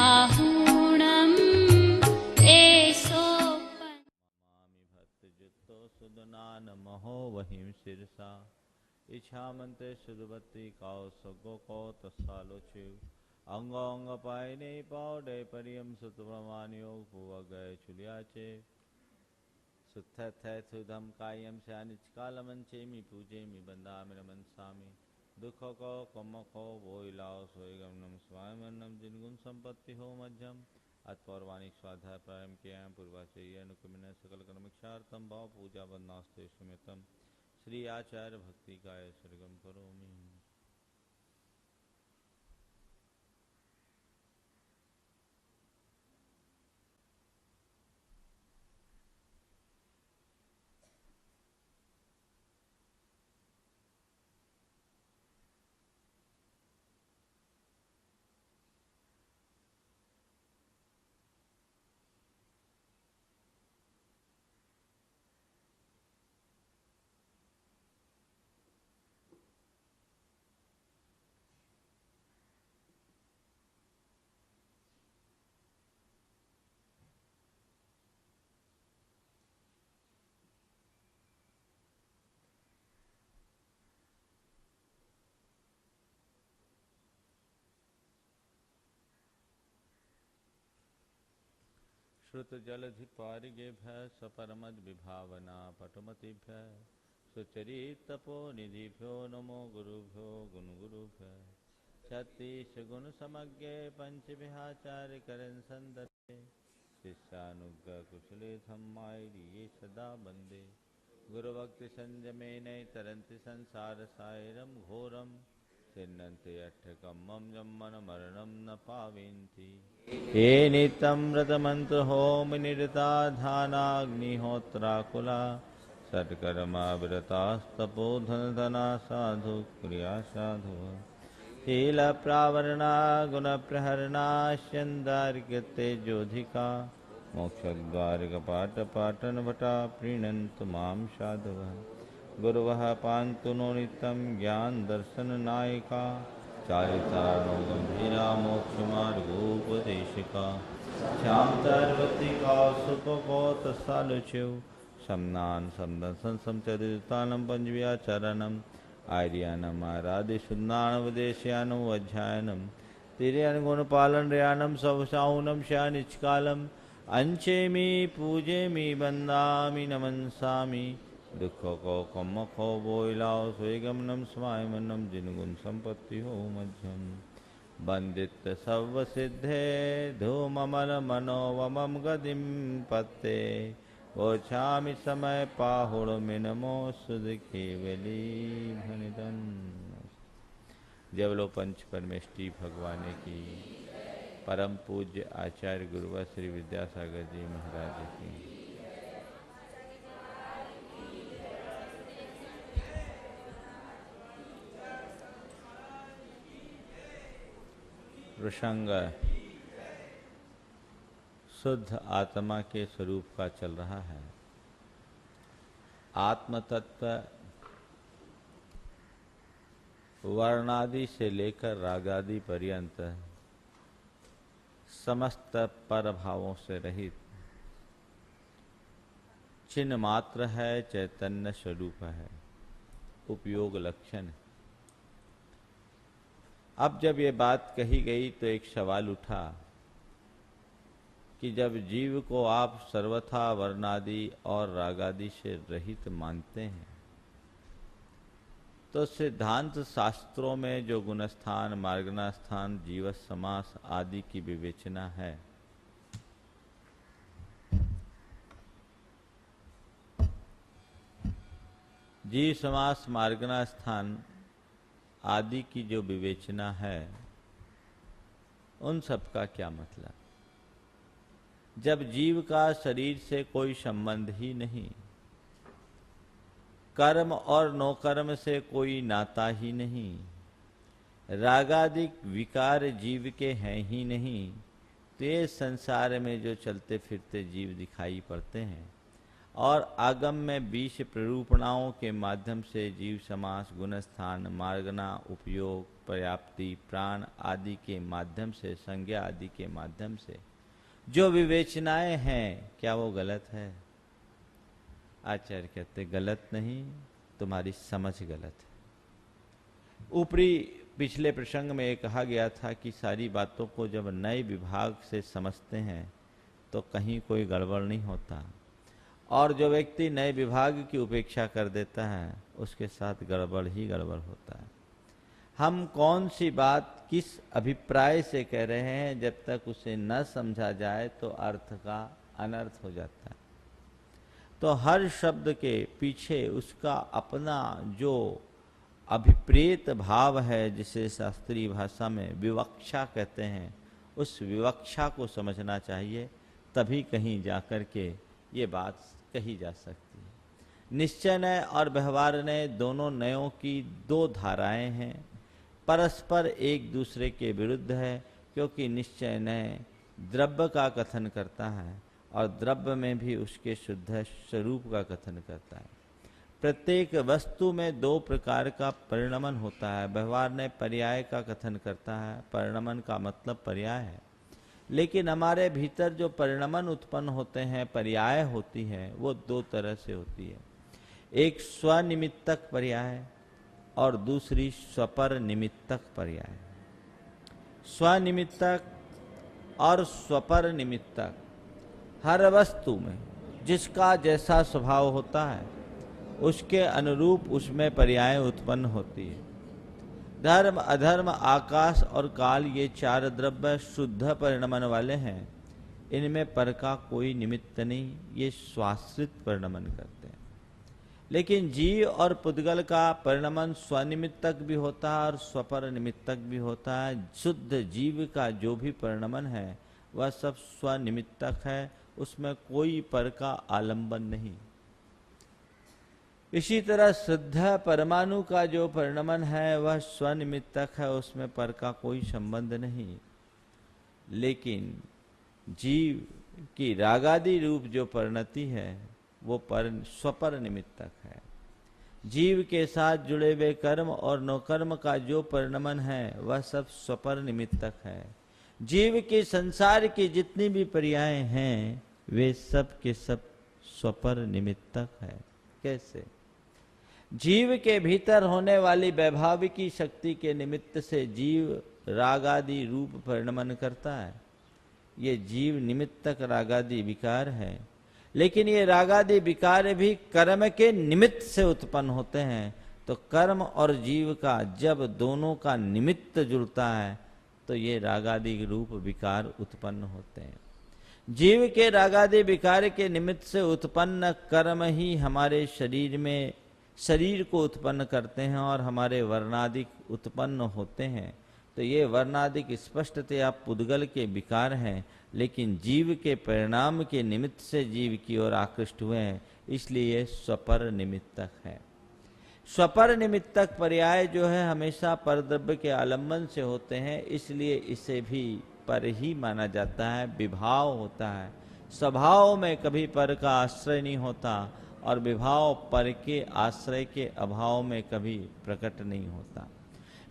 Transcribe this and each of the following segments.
प्राहुणम् एषो मामि भक्तजुक्तो सुदनानमहो वहिं शिरसा इच्छामन्ते सुदवती कौसगो कौतसालोचिव अंग पायने पावडे परियम सुतप्रमाणयोग पुवगय चुलियाचे सुत्थै सुधम कायम श्यानिचकालमंचेमि पूजेमि बंदामि नमनसामि दुखो को कमको वोइलाओ सोयगमनम स्वायमन्नम जिनगुण संपत्ति हो मध्यम अतपौर्वाणिक स्वाध्याय प्रारंभ किया पूर्वाचे अनुकमिन सकल कर्मक्षार्थम भाव पूजा बंदास्ते सुमितम श्री आचार्य भक्ति काय सरगम करोमि। श्रुत जलधि पारिगेभ्य सपरमद विभावना पटुमतिभ्य सुचरित तपो निधिभ्यो नमो गुरुभ्यो गुण गुरुभ्य छत्तीस गुण समज्ञे पंच विहाचार्य करन संदते शिष्यानुग्रह कुशले धम्माय सदा बंदे गुरुभक्ति संयमे नय तरंति संसार सायरम घोरम चिन्नन्ति अट्ठकम्मं जम्मन मरणं न पाविन्ति ये नित्यमृतमन्त्र होम निरता ध्यानाग्निहोत्राकुला सत्कर्माविरतास्तपो धनधना साधु क्रिया साधु शीलप्रावरणा गुणप्रहरणाश्यन्दार्घ्यतेजोधिका मोक्षद्वारकपाटपाटनभटा प्रीणन्तु मां साधवः गुरुवः पान्तु नो नित्यं ज्ञान दर्शन नायिका चारितारणो गंभीरा मोक्षमार्गोपदेशिका श्यामतर्वतिका सुपकोतसालुच्यौ सम्नान समदंसन समचरितानं पंचव्याचरणम् आर्यानम् आराधिशुन्नानवदेश्यानं अध्यायनं तिर्यनुगुणपालनयानं सवसाहुनं श्यानिचकालम् अंचेमि पूजेमि वन्दामि नमन्सामि दुखो को कमखो बोइलाओ स्वेगमनम स्वायमनम जिनगुण संपत्ति हो मध्यम बंदित सर्व सिद्धे धूममल मनोवमम गदिम पत्ते ओछामि समय पाहुड़ में नमो सुध केवली भनिदन। जय बोलो पंच परमेष्टि भगवान की परम पूज्य आचार्य गुरुवर श्री विद्यासागर जी महाराज की प्रसंग शुद्ध आत्मा के स्वरूप का चल रहा है। आत्म तत्व वर्णादि से लेकर रागादि पर्यंत समस्त परभावों से रहित चिन्ह मात्र है, चैतन्य स्वरूप है, उपयोग लक्षण है। अब जब ये बात कही गई तो एक सवाल उठा कि जब जीव को आप सर्वथा वर्णादि और रागादि से रहित मानते हैं तो सिद्धांत शास्त्रों में जो गुणस्थान, मार्गणास्थान, जीवत समास आदि की विवेचना है, जीव समास, मार्गणास्थान आदि की जो विवेचना है, उन सब का क्या मतलब? जब जीव का शरीर से कोई संबंध ही नहीं, कर्म और नौकर्म से कोई नाता ही नहीं, रागादिक विकार जीव के हैं ही नहीं, तो ये संसार में जो चलते फिरते जीव दिखाई पड़ते हैं, और आगम में 20 प्ररूपणाओं के माध्यम से जीव समास, गुणस्थान, मार्गना, उपयोग, पर्याप्ति, प्राण आदि के माध्यम से, संज्ञा आदि के माध्यम से जो विवेचनाएं हैं, क्या वो गलत है? आचार्य कहते गलत नहीं, तुम्हारी समझ गलत है। ऊपरी पिछले प्रसंग में ये कहा गया था कि सारी बातों को जब नए विभाग से समझते हैं तो कहीं कोई गड़बड़ नहीं होता, और जो व्यक्ति नए विभाग की उपेक्षा कर देता है उसके साथ गड़बड़ ही गड़बड़ होता है। हम कौन सी बात किस अभिप्राय से कह रहे हैं, जब तक उसे न समझा जाए तो अर्थ का अनर्थ हो जाता है। तो हर शब्द के पीछे उसका अपना जो अभिप्रेत भाव है, जिसे शास्त्रीय भाषा में विवक्षा कहते हैं, उस विवक्षा को समझना चाहिए, तभी कहीं जाकर के ये बात कही जा सकती है। निश्चय नय और व्यवहार नय दोनों नयों की दो धाराएं हैं, परस्पर एक दूसरे के विरुद्ध है, क्योंकि निश्चय नय द्रव्य का कथन करता है और द्रव्य में भी उसके शुद्ध स्वरूप का कथन करता है। प्रत्येक वस्तु में दो प्रकार का परिणमन होता है। व्यवहार ने पर्याय का कथन करता है, परिणमन का मतलब पर्याय है, लेकिन हमारे भीतर जो परिणमन उत्पन्न होते हैं, पर्याय होती है, वो दो तरह से होती है। एक स्वनिमित्तक पर्याय और दूसरी स्वपर निमित्तक पर्याय। स्वनिमित्तक और स्वपर निमित्तक हर वस्तु में जिसका जैसा स्वभाव होता है उसके अनुरूप उसमें पर्याय उत्पन्न होती है। धर्म, अधर्म, आकाश और काल, ये चार द्रव्य शुद्ध परिणमन वाले हैं। इनमें पर का कोई निमित्त नहीं, ये स्वाश्रित परिणमन करते हैं। लेकिन जीव और पुद्गल का परिणमन स्वनिमित्तक भी होता है और स्वपर निमित्तक भी होता है। शुद्ध जीव का जो भी परिणमन है वह सब स्वनिमित्तक है, उसमें कोई पर का आलंबन नहीं। इसी तरह शुद्ध परमाणु का जो परिणमन है वह स्वनिमित्तक है, उसमें पर का कोई संबंध नहीं। लेकिन जीव की रागादि रूप जो परिणति है वो स्वपर निमित्तक है। जीव के साथ जुड़े हुए कर्म और नौकर्म का जो परिणमन है वह सब स्वपर निमित्तक है। जीव के संसार की जितनी भी पर्याय हैं वे सब के सब स्वपर निमित्तक है। कैसे? जीव के भीतर होने वाली वैभाविकी शक्ति के निमित्त से जीव रागादि रूप परिणमन करता है। ये जीव निमित्तक रागादि विकार है, लेकिन ये रागादि विकार भी कर्म के निमित्त से उत्पन्न होते हैं। तो कर्म और जीव का जब दोनों का निमित्त जुड़ता है तो ये रागादि रूप विकार उत्पन्न होते हैं। जीव के रागादि विकार के निमित्त से उत्पन्न कर्म ही हमारे शरीर में शरीर को उत्पन्न करते हैं और हमारे वर्णादिक उत्पन्न होते हैं। तो ये वर्णादिक स्पष्टतया पुद्गल के विकार हैं, लेकिन जीव के परिणाम के निमित्त से जीव की ओर आकृष्ट हुए हैं, इसलिए स्वपर निमित्तक है। स्वपर निमित्तक पर्याय जो है हमेशा परद्रव्य के आलंबन से होते हैं, इसलिए इसे भी पर ही माना जाता है। विभाव होता है, स्वभाव में कभी पर का आश्रय नहीं होता और विभाव पर के आश्रय के अभाव में कभी प्रकट नहीं होता।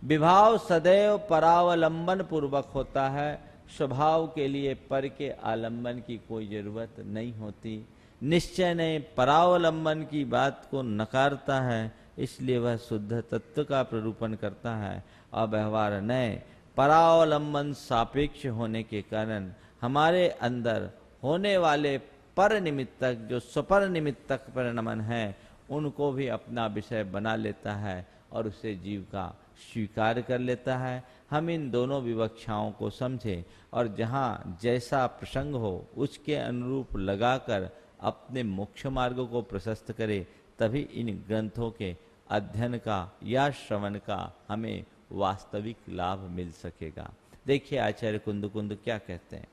विभाव सदैव परावलंबन पूर्वक होता है, स्वभाव के लिए पर के आलंबन की कोई जरूरत नहीं होती। निश्चय ने परावलंबन की बात को नकारता है, इसलिए वह शुद्ध तत्व का प्ररूपण करता है। और व्यवहार नय परावलंबन सापेक्ष होने के कारण हमारे अंदर होने वाले पर निमित्तक जो स्वपर निमित्तक परिणमन है उनको भी अपना विषय बना लेता है और उसे जीव का स्वीकार कर लेता है। हम इन दोनों विवक्षाओं को समझें और जहाँ जैसा प्रसंग हो उसके अनुरूप लगाकर अपने मोक्ष मार्ग को प्रशस्त करें, तभी इन ग्रंथों के अध्ययन का या श्रवण का हमें वास्तविक लाभ मिल सकेगा। देखिए आचार्य कुंद क्या कहते हैं।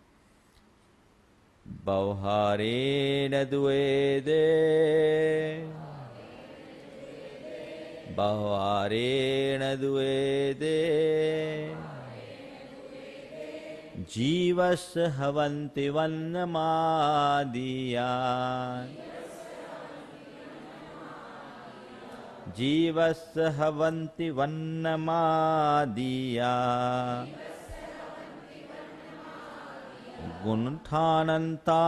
बहुहारेण द्वेदे बहुहारेण द्वेदे जीवस्य हवन्ति वन्नमादियान् जीवस्य हवन्ति वन्नमादिया गुणठानन्ता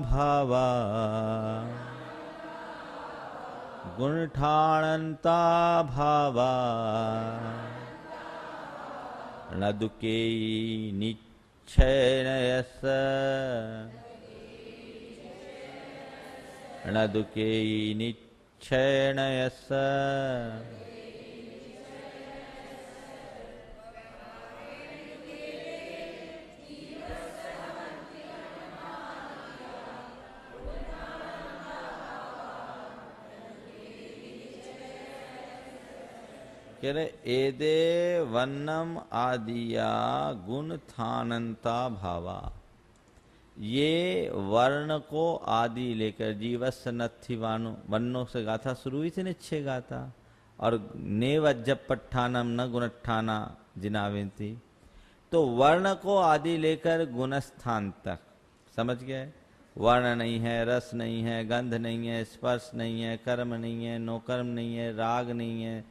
भावा गुणठानन्ता भावा न दुःखेयि निच्छयनयस न दुःखेयि निच्छयनयस कह रहे एदे वन्नम आदिया गुण थानंता भावा। ये वर्ण को आदि लेकर जीवस नत्थि वन्नों से गाथा शुरू हुई थी निश्चय गाथा और नेव जब पट्ठानम न गुणठाना जिनाविंती। तो वर्ण को आदि लेकर गुणस्थान तक समझ गए। वर्ण नहीं है, रस नहीं है, गंध नहीं है, स्पर्श नहीं है, कर्म नहीं है, नोकर्म नहीं है, राग नहीं है,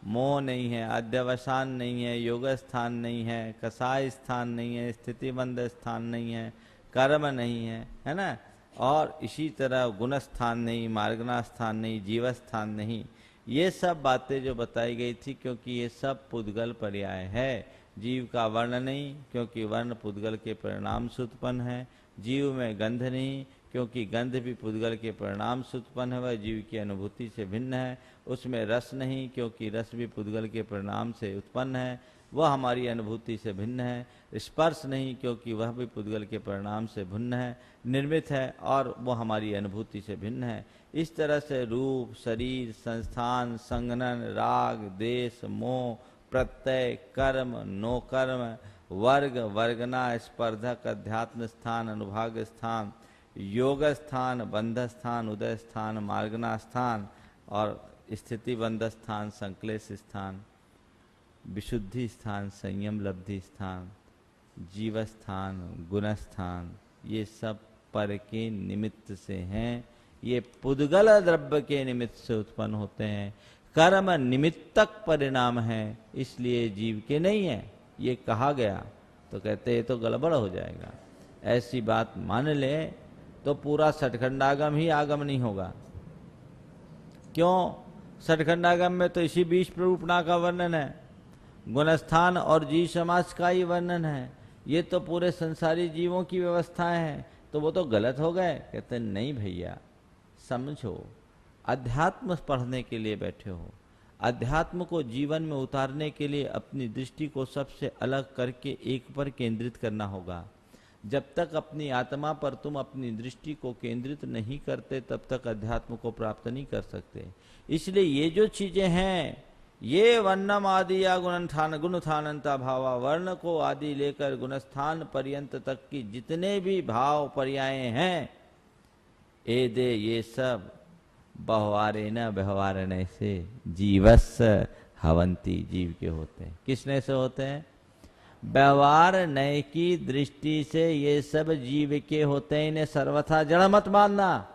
मोह नहीं है, अध्यवसान नहीं है, योग स्थान नहीं है, कसाय स्थान नहीं है, स्थितिबंध स्थान नहीं है, कर्म नहीं है, है ना। और इसी तरह गुण स्थान नहीं, मार्गना स्थान नहीं, जीव स्थान नहीं। ये सब बातें जो बताई गई थी क्योंकि ये सब पुद्गल पर्याय है। जीव का वर्ण नहीं क्योंकि वर्ण पुद्गल के परिणाम से उत्पन्न है। जीव में गंध नहीं क्योंकि गंध भी पुद्गल के परिणाम से उत्पन्न है, वह जीव की अनुभूति से भिन्न है। उसमें रस नहीं क्योंकि रस भी पुद्गल के परिणाम से उत्पन्न है, वह हमारी अनुभूति से भिन्न है। स्पर्श नहीं क्योंकि वह भी पुद्गल के परिणाम से भिन्न है, निर्मित है और वह हमारी अनुभूति से भिन्न है। इस तरह से रूप, शरीर, संस्थान, संगनन, राग, देश, मोह, प्रत्यय, कर्म, नो कर्म, वर्ग, वर्गना, स्पर्धक, अध्यात्म स्थान, अनुभाग स्थान, योग स्थान, बंध स्थान, उदय स्थान, मार्गना स्थान और स्थिति बंध स्थान, संक्लेश स्थान, विशुद्धि स्थान, संयम लब्धि स्थान, जीव स्थान, गुण स्थान, ये सब पर के निमित्त से हैं। ये पुद्गल द्रव्य के निमित्त से उत्पन्न होते हैं। कर्म निमित्तक परिणाम है, इसलिए जीव के नहीं है। ये कहा गया तो कहते ये तो गड़बड़ हो जाएगा। ऐसी बात मान ले तो पूरा सठखंडागम ही आगम नहीं होगा। क्यों? सठखंडागम में तो इसी बीच प्ररूपणा का वर्णन है, गुणस्थान और जीव समास का ही वर्णन है। ये तो पूरे संसारी जीवों की व्यवस्थाएं हैं, तो वो तो गलत हो गए। कहते नहीं भैया, समझो, अध्यात्म पढ़ने के लिए बैठे हो, अध्यात्म को जीवन में उतारने के लिए अपनी दृष्टि को सबसे अलग करके एक पर केंद्रित करना होगा। जब तक अपनी आत्मा पर तुम अपनी दृष्टि को केंद्रित नहीं करते तब तक अध्यात्म को प्राप्त नहीं कर सकते। इसलिए ये जो चीजें हैं, ये वर्णम आदि या गुणस्थानंता भावा, वर्ण को आदि लेकर गुणस्थान पर्यंत तक की जितने भी भाव पर्याय हैं, एदे ये सब बहुवारे न व्यवहारने से जीवस हवंती, जीव के होते हैं। किसने से होते हैं? व्यवहार नय की दृष्टि से ये सब जीव के होते हैं। इन्हें सर्वथा जड़ मत मानना।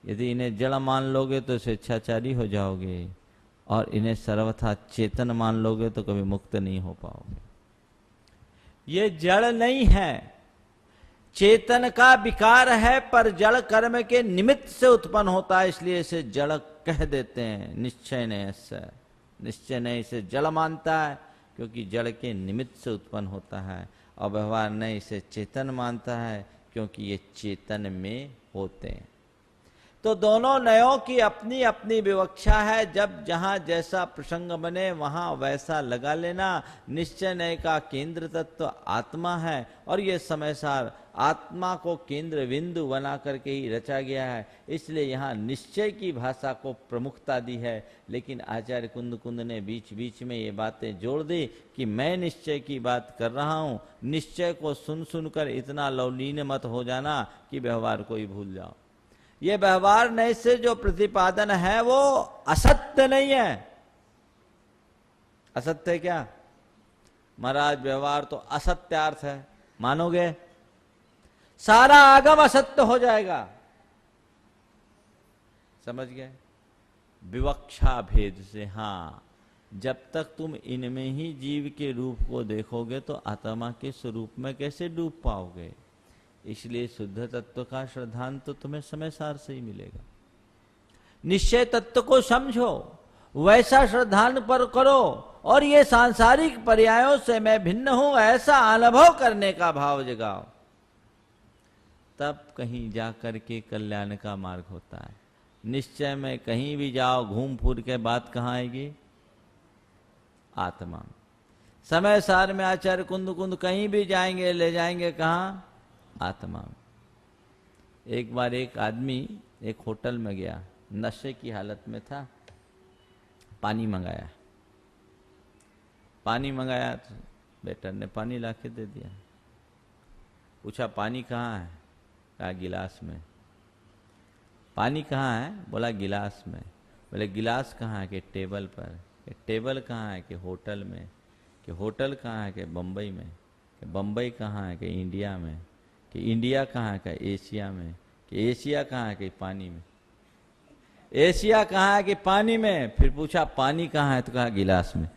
यदि इन्हें जड़ मान लोगे तो स्वेच्छाचारी हो जाओगे और इन्हें सर्वथा चेतन मान लोगे तो कभी मुक्त नहीं हो पाओगे। ये जड़ नहीं है, चेतन का विकार है, पर जड़ कर्म के निमित्त से उत्पन्न होता है, इसलिए इसे जड़ कह देते हैं। निश्चय ने इसे जड़ मानता है क्योंकि जड़ के निमित्त से उत्पन्न होता है, और व्यवहार ने इसे चेतन मानता है क्योंकि ये चेतन में होते हैं। तो दोनों नयों की अपनी अपनी विवक्षा है। जब जहां जैसा प्रसंग बने वहां वैसा लगा लेना। निश्चय नय का केंद्र तत्व आत्मा है और ये समय सार आत्मा को केंद्र बिंदु बना करके ही रचा गया है, इसलिए यहाँ निश्चय की भाषा को प्रमुखता दी है। लेकिन आचार्य कुंद ने बीच बीच में ये बातें जोड़ दी कि मैं निश्चय की बात कर रहा हूँ। निश्चय को सुन सुनकर इतना लवलीन मत हो जाना कि व्यवहार को ही भूल जाओ। ये व्यवहार नहीं से जो प्रतिपादन है वो असत्य नहीं है। असत्य क्या महाराज? व्यवहार तो असत्यार्थ है, मानोगे? सारा आगम असत्य हो जाएगा। समझ गए? विवक्षा भेद से। हाँ, जब तक तुम इनमें ही जीव के रूप को देखोगे तो आत्मा के स्वरूप में कैसे डूब पाओगे। इसलिए शुद्ध तत्व का श्रद्धांत तो तुम्हें समय सार से ही मिलेगा। निश्चय तत्व को समझो, वैसा श्रद्धांत पर करो, और ये सांसारिक पर्यायों से मैं भिन्न हूं ऐसा अनुभव करने का भाव जगाओ, तब कहीं जाकर के कल्याण का मार्ग होता है। निश्चय में कहीं भी जाओ, घूम फिर के बात कहाँ आएगी? आत्मा। समय सार में आचार्य कुंद कुंद कहीं भी जाएंगे, ले जाएंगे कहाँ? आत्मा। एक बार एक आदमी एक होटल में गया, नशे की हालत में था, पानी मंगाया। पानी मंगाया तो वेटर ने पानी लाके दे दिया। पूछा पानी कहाँ है? कहा गिलास में। पानी कहाँ है? बोला गिलास में। बोले गिलास कहाँ है? कि टेबल पर। कि टेबल कहाँ है? कि होटल में। कि होटल कहाँ है? कि बम्बई में। कि बम्बई कहाँ है? कि इंडिया में। कि इंडिया कहाँ है? कि एशिया में। कि एशिया कहाँ है? कि पानी में। एशिया कहाँ है? कि पानी में। फिर पूछा पानी कहाँ है? तो कहा गिलास में।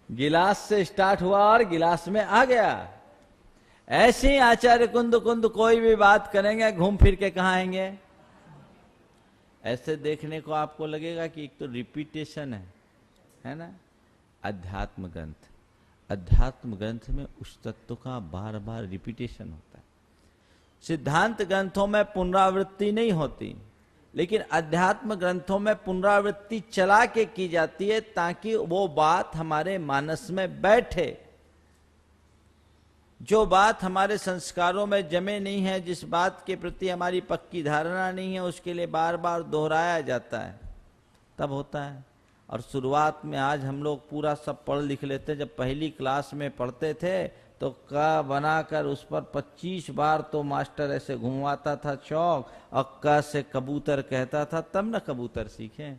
गिलास से स्टार्ट हुआ और गिलास में आ गया। ऐसे ही आचार्य कुंद कुंद कोई भी बात करेंगे, घूम फिर के कहाँ आएंगे? ऐसे देखने को आपको लगेगा कि एक तो रिपीटेशन है ना। अध्यात्म ग्रंथ, अध्यात्म ग्रंथ में उस तत्व का बार बार रिपीटेशन होता है। सिद्धांत ग्रंथों में पुनरावृत्ति नहीं होती, लेकिन अध्यात्म ग्रंथों में पुनरावृत्ति चला के की जाती है ताकि वो बात हमारे मानस में बैठे। जो बात हमारे संस्कारों में जमे नहीं है, जिस बात के प्रति हमारी पक्की धारणा नहीं है, उसके लिए बार बार दोहराया जाता है, तब होता है। और शुरुआत में आज हम लोग पूरा सब पढ़ लिख लेते। जब पहली क्लास में पढ़ते थे तो क बनाकर उस पर 25 बार तो मास्टर ऐसे घुमाता था चौक, और क से कबूतर कहता था, तब न कबूतर सीखे।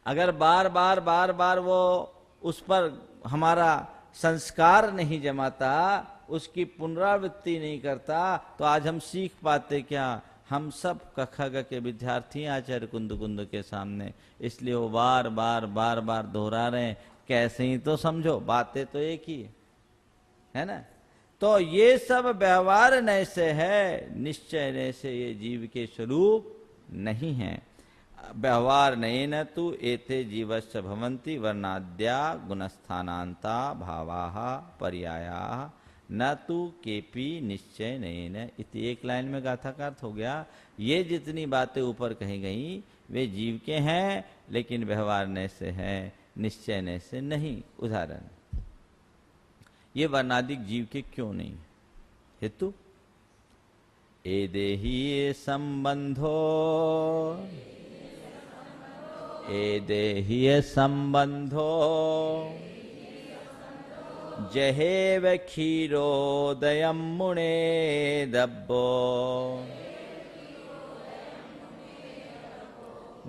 अगर बार बार बार बार वो उस पर हमारा संस्कार नहीं जमाता, उसकी पुनरावृत्ति नहीं करता, तो आज हम सीख पाते क्या? हम सब कख ग के विद्यार्थी हैं आचार्य कुंद कुंद के सामने, इसलिए वो बार बार बार बार दोहरा रहे हैं। कैसे ही तो समझो, बातें तो एक ही है ना। तो ये सब व्यवहार नय से है, निश्चय नय से ये जीव के स्वरूप नहीं है। व्यवहार नयेन तु एते जीवस्य भवन्ति वर्णाद्या गुणस्थानांता भावाः पर्यायाः न तु केपि निश्चय नयेन इति। एक लाइन में गाथा का अर्थ हो गया, ये जितनी बातें ऊपर कही गई वे जीव के हैं, लेकिन व्यवहार नय से है, निश्चय नय से नहीं। उदाहरण, ये वर्णादिक जीव के क्यों नहीं? हेतु, ए देही संबंधो, ए देही संबंधो जहेव क्षीरोदयं मुने दब्बो,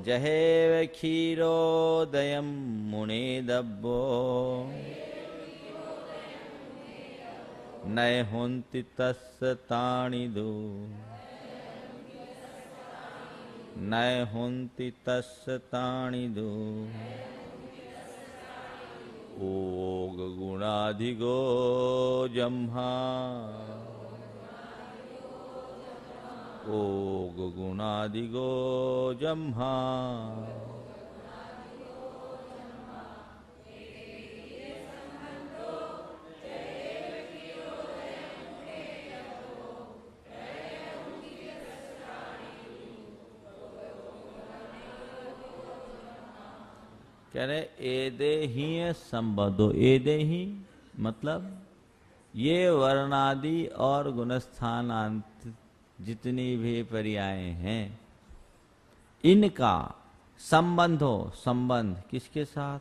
जहेव क्षीरोदयं मुने दब्बो नय हुन्ति तस्य ताणिदु, नय हुन्ति तस्य ताणिदु ओग गुणाधिगो जम्हा, ओग गुणाधिगो जम्हा। कह रहे एदे ही संबंधो, एदे ही मतलब ये वर्णादि और गुणस्थानांत जितनी भी पर्याय हैं, इनका संबंधो, संबंध किसके साथ?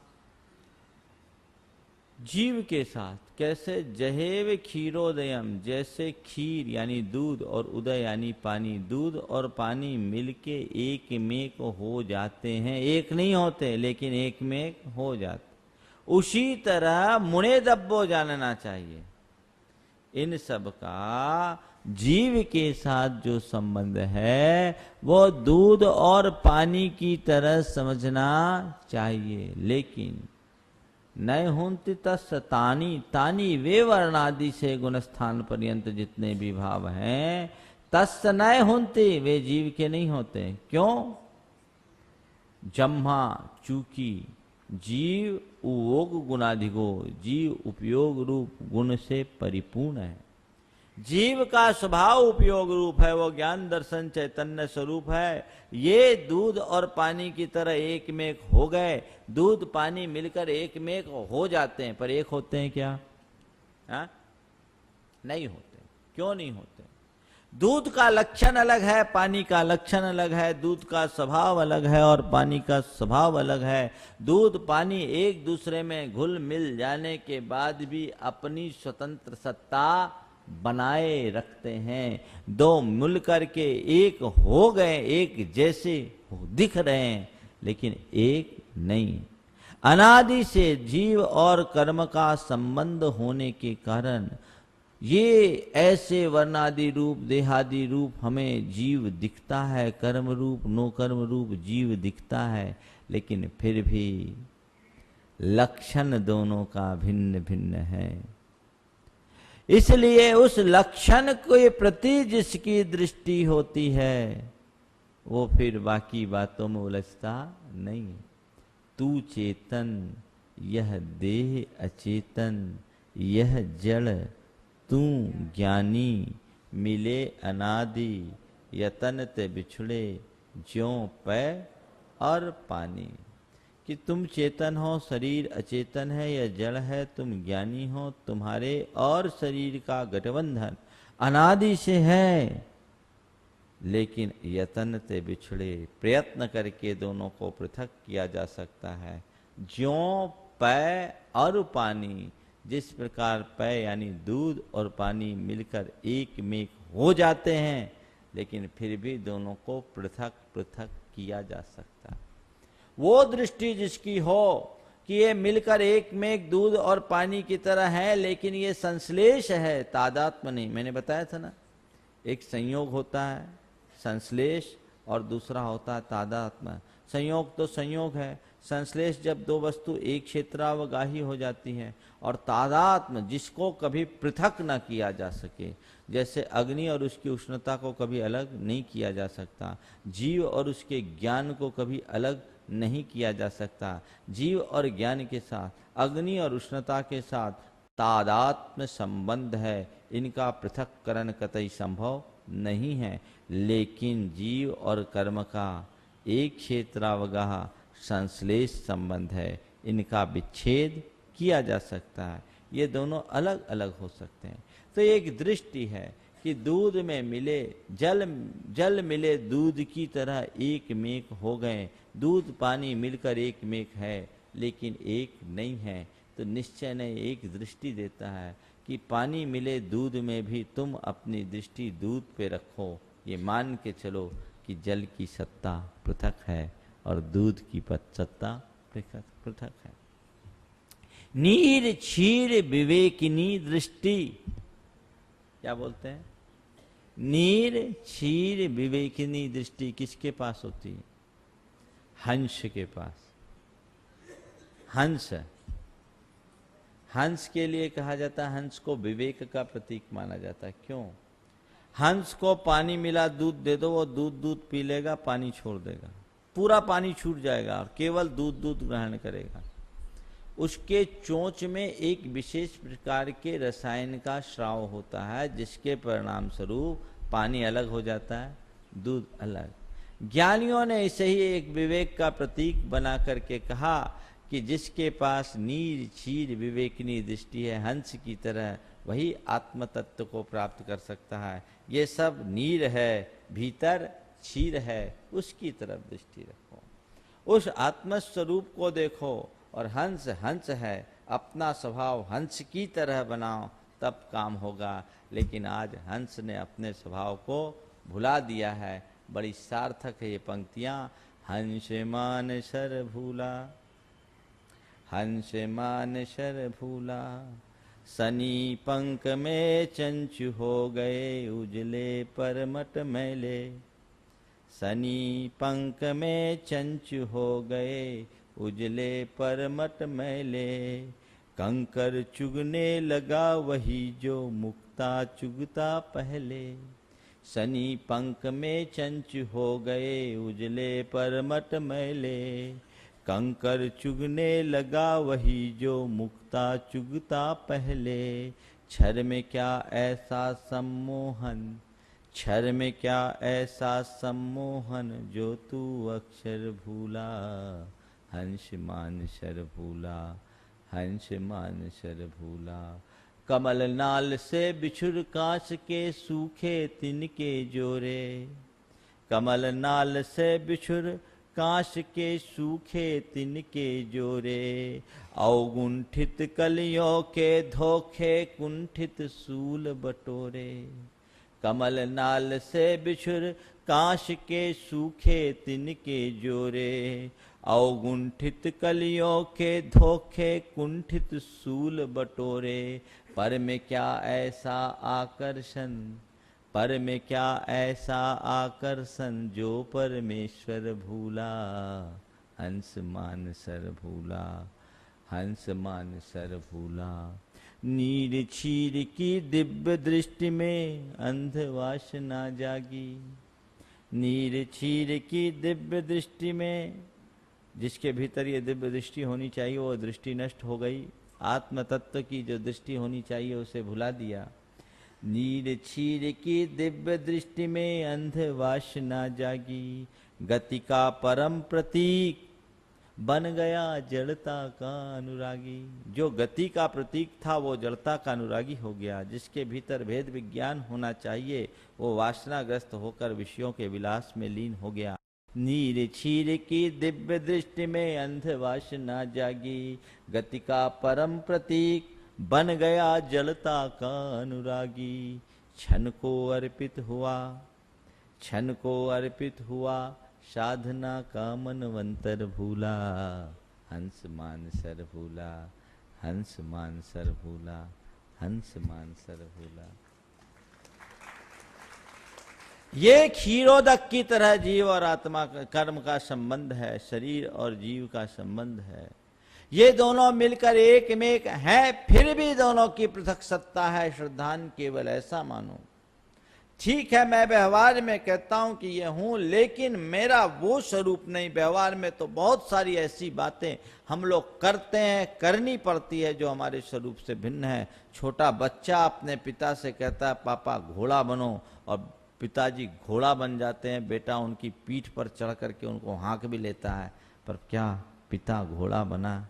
जीव के साथ। कैसे? जहेव क्षीरोदयम, जैसे खीर यानी दूध और उदय यानी पानी, दूध और पानी मिलके एक में हो जाते हैं, एक नहीं होते लेकिन एक में हो जाते। उसी तरह मुने दब्बो जानना चाहिए इन सब का जीव के साथ जो संबंध है वो दूध और पानी की तरह समझना चाहिए। लेकिन नय हुंति तस् तानी तानी वे वर्णादि से गुणस्थान पर्यंत जितने भी भाव हैं तस् नय हुंति वे जीव के नहीं होते। क्यों? जम्हा चूंकि जीव उयोग गुणाधिगो, जीव उपयोग रूप गुण से परिपूर्ण है। जीव का स्वभाव उपयोग रूप है, वो ज्ञान दर्शन चैतन्य स्वरूप है। ये दूध और पानी की तरह एक में एक हो गए, दूध पानी मिलकर एक में एक हो जाते हैं, पर एक होते हैं क्या? हा? नहीं होते। क्यों नहीं होते? दूध का लक्षण अलग है, पानी का लक्षण अलग है, दूध का स्वभाव अलग है और पानी का स्वभाव अलग है। दूध पानी एक दूसरे में घुल मिल जाने के बाद भी अपनी स्वतंत्र सत्ता बनाए रखते हैं। दो मिल करके एक हो गए, एक जैसे दिख रहे हैं लेकिन एक नहीं। अनादि से जीव और कर्म का संबंध होने के कारण ये ऐसे वर्णादि रूप देहादि रूप हमें जीव दिखता है, कर्म रूप नो कर्म रूप जीव दिखता है, लेकिन फिर भी लक्षण दोनों का भिन्न भिन्न है। इसलिए उस लक्षण के प्रति जिसकी दृष्टि होती है वो फिर बाकी बातों में उलझता नहीं। तू चेतन यह देह अचेतन, यह जड़ तू ज्ञानी, मिले अनादि यतन ते बिछड़े ज्यों पै और पानी। कि तुम चेतन हो, शरीर अचेतन है, यह जड़ है, तुम ज्ञानी हो, तुम्हारे और शरीर का गठबंधन अनादि से है, लेकिन यतन ते बिछड़े, प्रयत्न करके दोनों को पृथक किया जा सकता है। ज्यों पै और पानी, जिस प्रकार पै यानी दूध और पानी मिलकर एक में एक हो जाते हैं, लेकिन फिर भी दोनों को पृथक पृथक किया जा सकता है। वो दृष्टि जिसकी हो कि ये मिलकर एक में एक दूध और पानी की तरह है, लेकिन ये संश्लेष है, तादात्म्य नहीं। मैंने बताया था ना, एक संयोग होता है संश्लेष और दूसरा होता है तादात्म्य। संयोग तो संयोग है, संश्लेष जब दो वस्तु एक क्षेत्रावगाही हो जाती है, और तादात्म्य जिसको कभी पृथक न किया जा सके, जैसे अग्नि और उसकी उष्णता को कभी अलग नहीं किया जा सकता, जीव और उसके ज्ञान को कभी अलग नहीं किया जा सकता। जीव और ज्ञान के साथ, अग्नि और उष्णता के साथ तादात्म्य संबंध है, इनका पृथक्करण कतई संभव नहीं है। लेकिन जीव और कर्म का एक क्षेत्रावगाह संश्लेष संबंध है, इनका विच्छेद किया जा सकता है। ये दोनों अलग अलग हो सकते हैं। तो एक दृष्टि है कि दूध में मिले जल मिले दूध की तरह एक में एक हो गए, दूध पानी मिलकर एक में एक है, लेकिन एक नहीं है। तो निश्चय ने एक दृष्टि देता है कि पानी मिले दूध में भी तुम अपनी दृष्टि दूध पे रखो, ये मान के चलो कि जल की सत्ता पृथक है और दूध की सत्ता पृथक है। नीर क्षीर विवेकिनी दृष्टि, क्या बोलते हैं? नीर क्षीर विवेकिनी दृष्टि किसके पास होती है? हंस के पास। हंस, हंस के लिए कहा जाता है, हंस को विवेक का प्रतीक माना जाता है। क्यों? हंस को पानी मिला दूध दे दो, वो दूध पी लेगा, पानी छोड़ देगा, पूरा पानी छूट जाएगा और केवल दूध ग्रहण करेगा। उसके चोंच में एक विशेष प्रकार के रसायन का स्राव होता है, जिसके परिणाम स्वरूप पानी अलग हो जाता है, दूध अलग। ज्ञानियों ने इसे ही एक विवेक का प्रतीक बना करके कहा कि जिसके पास नीर क्षीर विवेकिनी दृष्टि है, हंस की तरह, वही आत्म तत्व को प्राप्त कर सकता है। ये सब नीर है, भीतर क्षीर है, उसकी तरफ दृष्टि रखो, उस आत्म स्वरूप को देखो। और हंस हंस है, अपना स्वभाव हंस की तरह बनाओ, तब काम होगा। लेकिन आज हंस ने अपने स्वभाव को भुला दिया है। बड़ी सार्थक है ये पंक्तियां। हंस मान शर भूला, हंस मान शर भूला, सनी पंख में चंचु हो गए उजले परमट मैले। सनी पंख में चंचु हो गए उजले परमट मैले। कंकर चुगने लगा वही जो मुक्ता चुगता पहले। सनी पंख में चंचु हो गए उजले परमट मैले। कंकर चुगने लगा वही जो मुक्ता चुगता पहले। क्षर में क्या ऐसा सम्मोहन, क्षर में क्या ऐसा सम्मोहन, जो तू अक्षर भूला, हंस मान शर भूला, हंस मान शर भूला। कमल नाल से बिछुर कांच के सूखे तिनके जोरे। कमल नाल से बिछुर कांच के सूखे तिनके जोरे। अवगुंठित कलियों के धोखे कुंठित सूल बटोरे। कमल नाल से बिछुर कांच के सूखे तिनके जोरे। अवगुंठित कलियों के धोखे कुंठित सूल बटोरे। पर में क्या ऐसा आकर्षण, पर में क्या ऐसा आकर्षण, जो परमेश्वर भूला, हंस मान सर भूला, हंस मान सर भूला। नीर छीर की दिव्य दृष्टि में अंध वासना जागी। नीर छीर की दिव्य दृष्टि में, जिसके भीतर ये दिव्य दृष्टि होनी चाहिए वो दृष्टि नष्ट हो गई। आत्म तत्व की जो दृष्टि होनी चाहिए उसे भुला दिया। नीर छीर की दिव्य दृष्टि में अंध वासना जागी। गति का परम प्रतीक बन गया जड़ता का अनुरागी। जो गति का प्रतीक था वो जड़ता का अनुरागी हो गया। जिसके भीतर भेद विज्ञान होना चाहिए वो वासनाग्रस्त होकर विषयों के विलास में लीन हो गया। नीर छीर की दिव्य दृष्टि में अंध वासना जागी। गति का परम प्रतीक बन गया जड़ता का अनुरागी। क्षण को अर्पित हुआ, क्षण को अर्पित हुआ, साधना का मनवंतर भूला, हंस मान सर भूला, हंस मान सर भूला, हंस मान सर भूला। ये क्षीरोदक की तरह जीव और आत्मा का कर्म का संबंध है, शरीर और जीव का संबंध है। ये दोनों मिलकर एक में एक हैं, फिर भी दोनों की पृथक सत्ता है। श्रद्धान केवल ऐसा मानो। ठीक है, मैं व्यवहार में कहता हूं कि ये हूं, लेकिन मेरा वो स्वरूप नहीं। व्यवहार में तो बहुत सारी ऐसी बातें हम लोग करते हैं, करनी पड़ती है, जो हमारे स्वरूप से भिन्न है। छोटा बच्चा अपने पिता से कहता है पापा घोड़ा बनो, और पिताजी घोड़ा बन जाते हैं। बेटा उनकी पीठ पर चढ़ करके उनको हाँक भी लेता है, पर क्या पिता घोड़ा बना?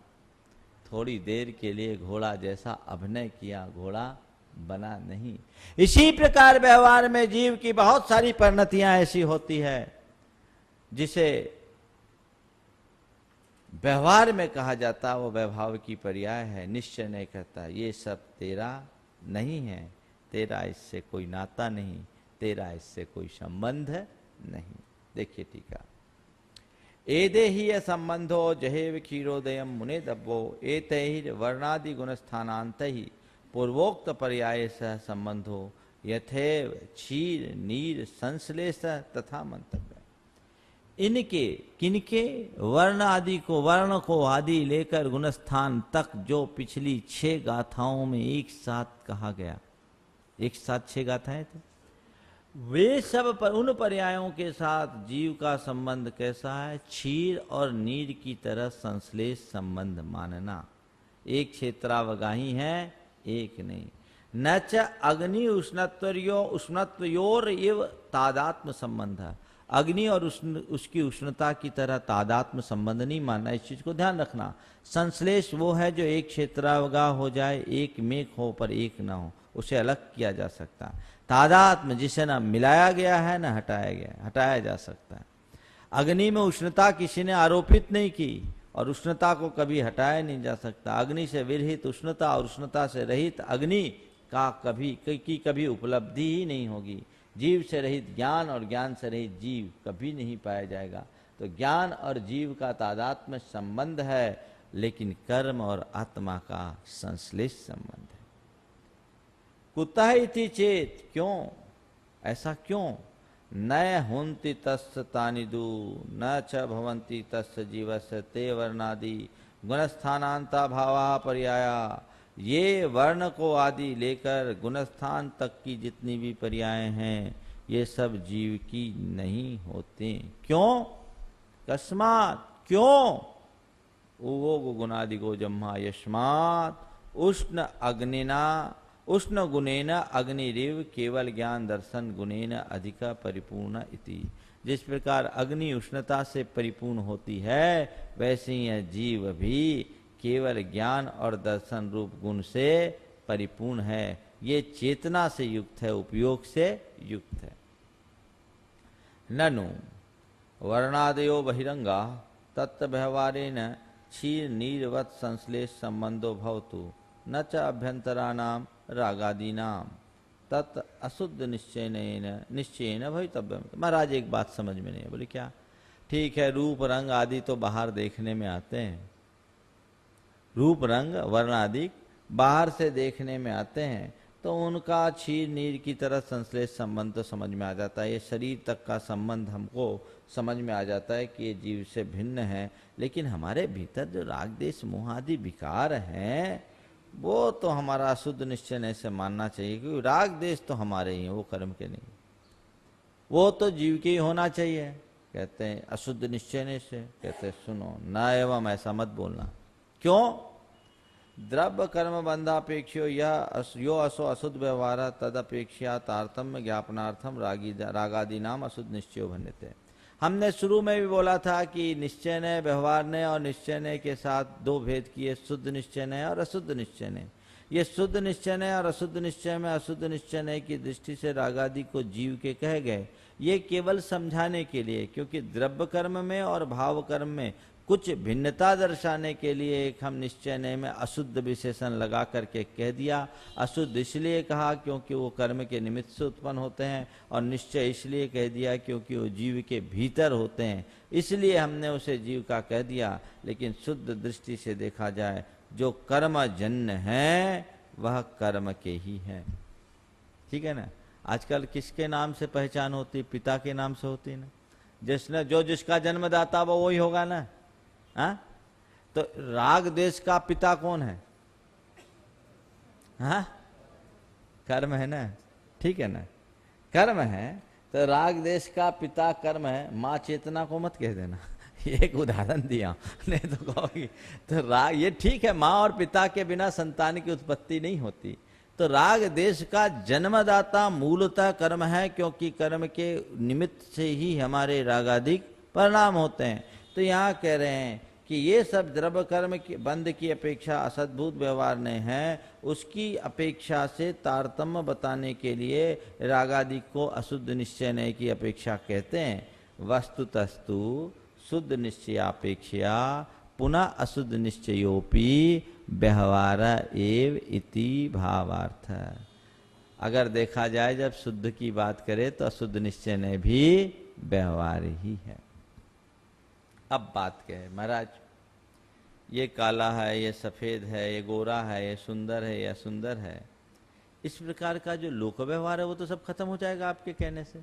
थोड़ी देर के लिए घोड़ा जैसा अभिनय किया, घोड़ा बना नहीं। इसी प्रकार व्यवहार में जीव की बहुत सारी परिणतियां ऐसी होती है जिसे व्यवहार में कहा जाता, वो वैभाव की पर्याय है। निश्चय नहीं कहता ये सब तेरा नहीं है, तेरा इससे कोई नाता नहीं, तेरा इससे कोई संबंध नहीं। देखिए टीका, एदे ही संबंधो जहेव क्षीरोदयम मुने दब्बो एतैर वर्णादि गुणस्थानांत ही पूर्वोक्त पर्याय सह संबंधो यथेव क्षीर नीर संश्लेष तथा मंतव्य। इनके किनके वर्ण आदि को, वर्ण को आदि लेकर गुणस्थान तक जो पिछली 6 गाथाओं में एक साथ कहा गया, एक साथ 6 गाथाएं थे, वे सब पर उन पर्यायों के साथ जीव का संबंध कैसा है? क्षीर और नीर की तरह संश्लेष संबंध मानना। एक क्षेत्रावगाही है, एक नहीं। न च अग्नि उष्णत्वयोर इव तादात्म संबंध। अग्नि और उसकी उष्णता की तरह तादात्म संबंध नहीं मानना। इस चीज को ध्यान रखना। संश्लेष वो है जो एक क्षेत्रावगाह हो जाए, एक मेघ हो पर एक ना हो, उसे अलग किया जा सकता। तादात्म जिसे ना मिलाया गया है ना हटाया गया है, हटाया जा सकता है। अग्नि में उष्णता किसी ने आरोपित नहीं की और उष्णता को कभी हटाया नहीं जा सकता। अग्नि से विरहित उष्णता और उष्णता से रहित अग्नि का कभी उपलब्धि ही नहीं होगी। जीव से रहित ज्ञान और ज्ञान से रहित जीव कभी नहीं पाया जाएगा। तो ज्ञान और जीव का तादात्म्य संबंध है, लेकिन कर्म और आत्मा का संश्लेष संबंध है। कुतः इति चेत, क्यों, ऐसा क्यों? न हुन्ति तस्य तानिदु न च भवन्ति तस्य जीवस्य ते वर्णादि गुणस्थानांता भावा पर्याया। ये वर्ण को आदि लेकर गुणस्थान तक की जितनी भी पर्याय हैं ये सब जीव की नहीं होते। क्यों? कस्मात्, क्यों? उवो गुणादि गो जम्हा यस्मात् उष्ण अग्निना उष्ण गुणेन अग्निरिव केवल ज्ञान दर्शन गुणेन अधिक परिपूर्ण इति। जिस प्रकार अग्नि उष्णता से परिपूर्ण होती है वैसे यह जीव भी केवल ज्ञान और दर्शन रूप गुण से परिपूर्ण है। ये चेतना से युक्त है, उपयोग से युक्त है। ननु वर्णादयो बहिरंगा तत्व व्यवहारेण क्षीर नीरवत संश्लेष संबंधो भवतु न च अभ्यंतराणाम रागादीनाम तत् अशुद्ध निश्चयेन भवितव्यम। महाराज एक बात समझ में नहीं है। बोले क्या? ठीक है, रूप रंग आदि तो बाहर देखने में आते हैं, रूप रंग वर्ण आदि बाहर से देखने में आते हैं, तो उनका क्षीर नीर की तरह संश्लेष संबंध तो समझ में आ जाता है। ये शरीर तक का संबंध हमको समझ में आ जाता है कि ये जीव से भिन्न है। लेकिन हमारे भीतर जो राग देश मोह आदि विकार हैं वो तो हमारा अशुद्ध निश्चय से मानना चाहिए, क्योंकि राग देश तो हमारे ही हैं, वो कर्म के नहीं, वो तो जीव के ही होना चाहिए। कहते हैं अशुद्ध निश्चय से, कहते हैं सुनो न एवं ऐसा मत बोलना। क्यों? द्रव्य कर्म बंधापेक्षो यह यो असो अशुद्ध व्यवहार तद अपेक्षा तारतम्य ज्ञापनार्थम रागादि नाम अशुद्ध निश्चय भन्यते। हमने शुरू में भी बोला था कि निश्चय ने, व्यवहार ने और निश्चय ने के साथ दो भेद किए, शुद्ध निश्चय ने और अशुद्ध निश्चय ने। ये शुद्ध निश्चय ने और अशुद्ध निश्चय में अशुद्ध निश्चय ने की दृष्टि से रागादि को जीव के कहे गए। ये केवल समझाने के लिए, क्योंकि द्रव्य कर्म में और भाव कर्म में कुछ भिन्नता दर्शाने के लिए एक हम निश्चय ने में अशुद्ध विशेषण लगा करके कह दिया। अशुद्ध इसलिए कहा क्योंकि वो कर्म के निमित्त से उत्पन्न होते हैं, और निश्चय इसलिए कह दिया क्योंकि वो जीव के भीतर होते हैं, इसलिए हमने उसे जीव का कह दिया। लेकिन शुद्ध दृष्टि से देखा जाए जो कर्मजन्य है वह कर्म के ही है। ठीक है ना? आजकल किसके नाम से पहचान होती? पिता के नाम से होती ना। जिसने जो जिसका जन्मदाता वो वही होगा ना। हाँ? तो राग देश का पिता कौन है? हाँ? कर्म है ना। ठीक है ना? कर्म है तो राग देश का पिता कर्म है। माँ चेतना को मत कह देना। एक उदाहरण दिया, नहीं तो कहोगी तो राग, ये ठीक है, माँ और पिता के बिना संतान की उत्पत्ति नहीं होती। तो राग देश का जन्मदाता मूलतः कर्म है, क्योंकि कर्म के निमित्त से ही हमारे रागादिक परिणाम होते हैं। तो यहाँ कह रहे हैं कि ये सब द्रव्य कर्म के बंध की अपेक्षा असद्भुत व्यवहार ने है, उसकी अपेक्षा से तारतम्य बताने के लिए रागादि को अशुद्ध निश्चय ने की अपेक्षा कहते हैं। वस्तुतस्तु शुद्ध निश्चयापेक्षा पुनः अशुद्ध निश्चयोपि व्यवहार एव इति भावार्थ। अगर देखा जाए जब शुद्ध की बात करें तो अशुद्ध निश्चय ने भी व्यवहार ही है। अब बात क्या है महाराज? ये काला है, ये सफेद है, ये गोरा है, ये सुंदर है, या सुंदर है, इस प्रकार का जो लोक व्यवहार है वो तो सब खत्म हो जाएगा आपके कहने से।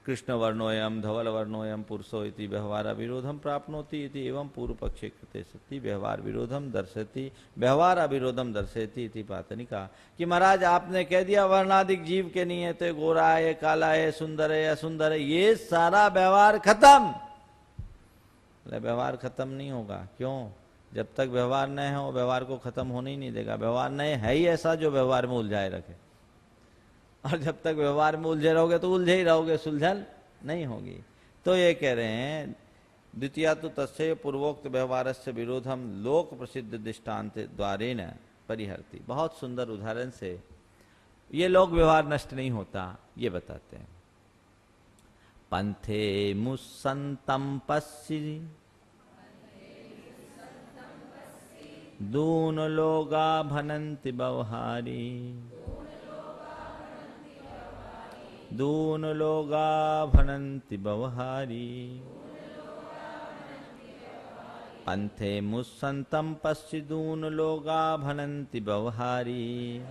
कृष्ण वर्णोयम धवल वर्णोयम पुरुषो इति व्यवहार विरोधम प्राप्नोति इति एवं पूर्व पक्षे कृते सति व्यवहार विरोधम दर्शयति व्यवहार अविरोधम दर्शयति इति पातनिका। कि महाराज आपने कह दिया वर्णाधिक जीव के नहीं है, तो गोरा है, काला है, सुंदर है, असुंदर है, ये सारा व्यवहार खत्म। व्यवहार खत्म नहीं होगा। क्यों? जब तक व्यवहार न हो व्यवहार को खत्म होने ही नहीं देगा। व्यवहार नहीं है ही ऐसा जो व्यवहार में उलझाए रखे, और जब तक व्यवहार में उलझे रहोगे तो उलझे ही रहोगे, सुलझन नहीं होगी। तो ये कह रहे हैं द्वितीया तो तस्य पूर्वोक्त व्यवहार से विरोधम लोक प्रसिद्ध दृष्टांत द्वारेण परिहरति। बहुत सुंदर उदाहरण से ये लोक व्यवहार नष्ट नहीं होता ये बताते हैं। पंथे मुसंतम पश्यि दून लोगा भनन्ति व्यवहारी दून लोगा भनन्ति व्यवहारी पंथे मुसंतम पश्यि दून लोगा भनन्ति व्यवहारी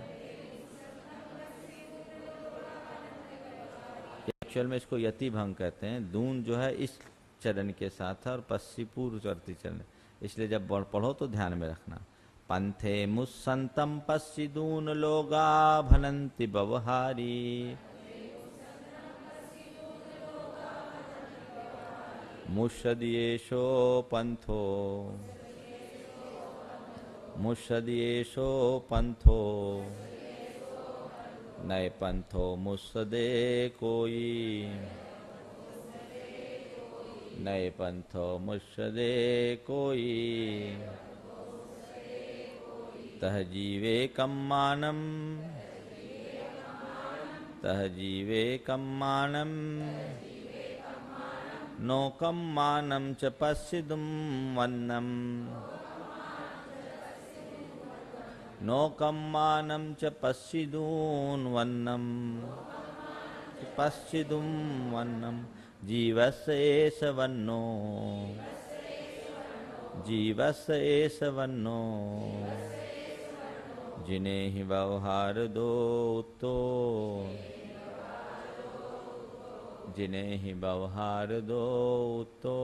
एक्चुअल में इसको यति भंग कहते हैं। दून जो है इस चरण के साथ है और पश्ची पूर्ववर्ती चरण, इसलिए जब पढ़ो तो ध्यान में रखना। पंथे मुस्संतम पश्ची दून लोगा भनंति बवहारी, मुषदीयेशो पंथो, मुषदीयेशो पंथो, नए पंथो मुसदे कोई, नए पंथो मुसदे कोई, तह जीवे कम्मानम, तह जीवे कम्मानम, नो कम्मानम च पश्चिदुम वन्नम, नो कम्मानम च पश्चिदून वन्नम, पश्चिदुम वन्नम, जीवस्य एष वन्नो, जीवस्य एष वन्नो, जिन्हें ही व्यवहार दो तो, जिन्हें ही व्यवहार दो तो,